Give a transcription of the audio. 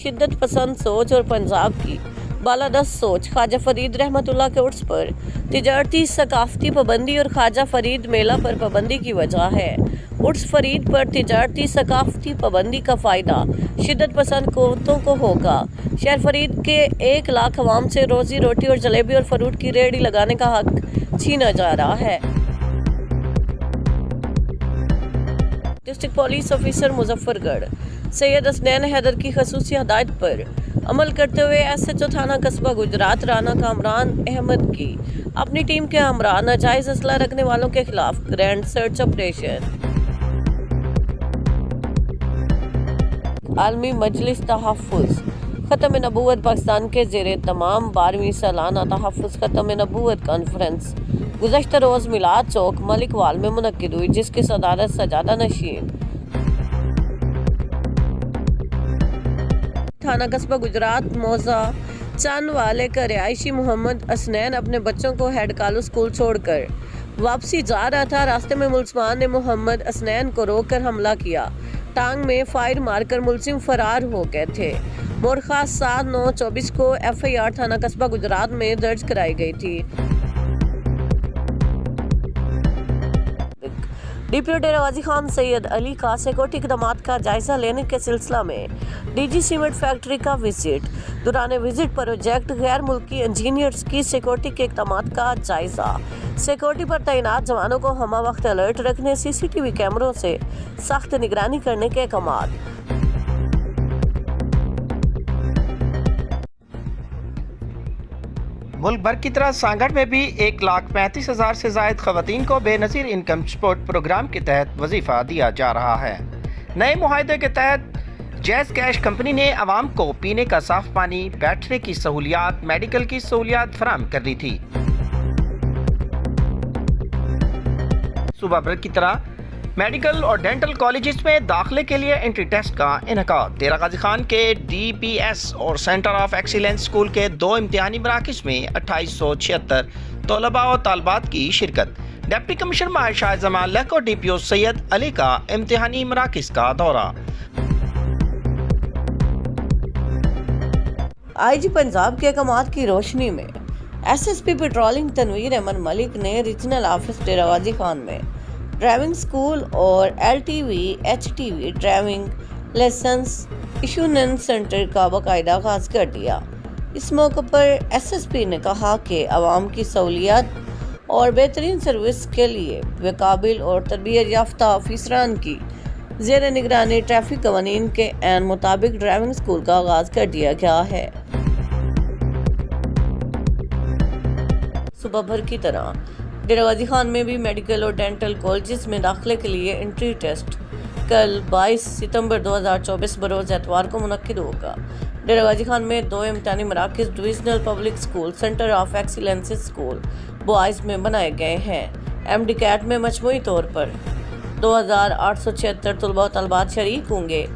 शिद्दत पसंद सोच और पंजाब की बालादस्त सोच ख्वाजा फरीद रहमतुल्लाह के उर्स पर तिजारती सकाफती पाबंदी और ख्वाजा फरीद मेला पर पाबंदी की वजह है। उर्स फरीद पर तिजारती सकाफती पाबंदी का फ़ायदा शिद्दत पसंद कुव्वतों को होगा। शहर फरीद के 1 लाख अवाम से रोजी रोटी और जलेबी और फ्रूट की रेहड़ी लगाने का हक छीना जा रहा है। District police officer Muzaffargarh Syed Hasnain Haider की खसूसी हदायत पर अमल करते हुए SHO थाना कस्बा गुजरात राना कामरान अहमद की अपनी टीम के हमरा नाजायज असला रखने वालों के खिलाफ ग्रैंड सर्च ऑपरेशन। आलमी मजलिस तहफ़्फ़ुज़ ख़त्म नबूवत पाकिस्तान के ज़ेरे तमाम 12वीं सालाना तहफ़्फ़ुज़ ख़त्म नबूवत कॉन्फ्रेंस गुज़श्ता रोज़ मिलाद चौक मलिक वाल में मुनक्किद हुई, जिसकी सदारत सजादा नशीन थाना कस्बा गुजरात मौजा चंद वाले का रिहायशी मोहम्मद हसनैन अपने बच्चों को हेड कालू स्कूल छोड़कर वापसी जा रहा था। रास्ते में मुलजमान ने मोहम्मद हसनैन को रोककर हमला किया। टांग में फायर मारकर मुलजिम फरार हो गए थे। मोरखा 7/9/24 को FIR थाना कस्बा गुजरात में दर्ज कराई गई थी। डिप्टी डेरागाजी खान सैयद अली का सिक्योरिटी इक़दामात का जायजा लेने के सिलसिला में DG सीमेंट फैक्ट्री का विजिट। दौरान विजिट प्रोजेक्ट गैर मुल्की इंजीनियर्स की सिक्योरिटी के इक़दामात का जायजा। सिक्योरिटी पर तैनात जवानों को हमा वक्त अलर्ट रखने, CCTV कैमरों से सख्त निगरानी करने के अहकामात। मुल्क भर की तरह सांगड़ में भी 1,35,000 से ज़ायद ख़वातीन को बेनज़ीर इनकम सपोर्ट प्रोग्राम के तहत वजीफ़ा दिया जा रहा है। नए मुआहदे के तहत जैज़ कैश कंपनी ने आवाम को पीने का साफ पानी, बैठने की सहूलियात, मेडिकल की सहूलियात फराहम कर दी थी। सूबा भर की तरह मेडिकल और डेंटल कॉलेजेस में दाखिले के लिए एंट्री टेस्ट का इनकाद। डेरा गाजी खान के DPS और सेंटर ऑफ एक्सीलेंस स्कूल के 2 इम्तिहानी मराकिज़ में 2876 तलबा और तालबात की शिरकत। डिप्टी कमिश्नर मायशा जमाल और DPO सैयद अली का इम्तिहानी मराकिज़ का दौरा। IG पंजाब के अहकामात की रोशनी में SSP पेट्रोलिंग तनवीर अहमद मलिक ने रीजनल ऑफिस डेरा गाजी खान में ड्राइविंग स्कूल और LTV HTV driving licence issuance centre का बाकायदा आगाज कर दिया। इस मौके पर SSP ने कहा कि आवाम की सहूलियत और बेहतरीन सर्विस के लिए बेकाबिल और तरबियत याफ्ता ऑफिसरान की ज़ेर निगरानी ट्रैफिक कवानीन के ऐन मुताबिक ड्राइविंग स्कूल का आगाज कर दिया गया है। सुबह भर की तरह डेरा गाजी खान में भी मेडिकल और डेंटल कॉलेजेस में दाखिले के लिए एंट्री टेस्ट कल 22 सितंबर 2024 बरोज़ एतवार को मुनक्किद होगा। डेरा गाजी खान में 2 इम्तिहानी मराकिज़ divisional public school, centre of excellence school boys में बनाए गए हैं। MD कैट में मजमूई तौर पर 2876 तलबा और तलबात शरीक होंगे।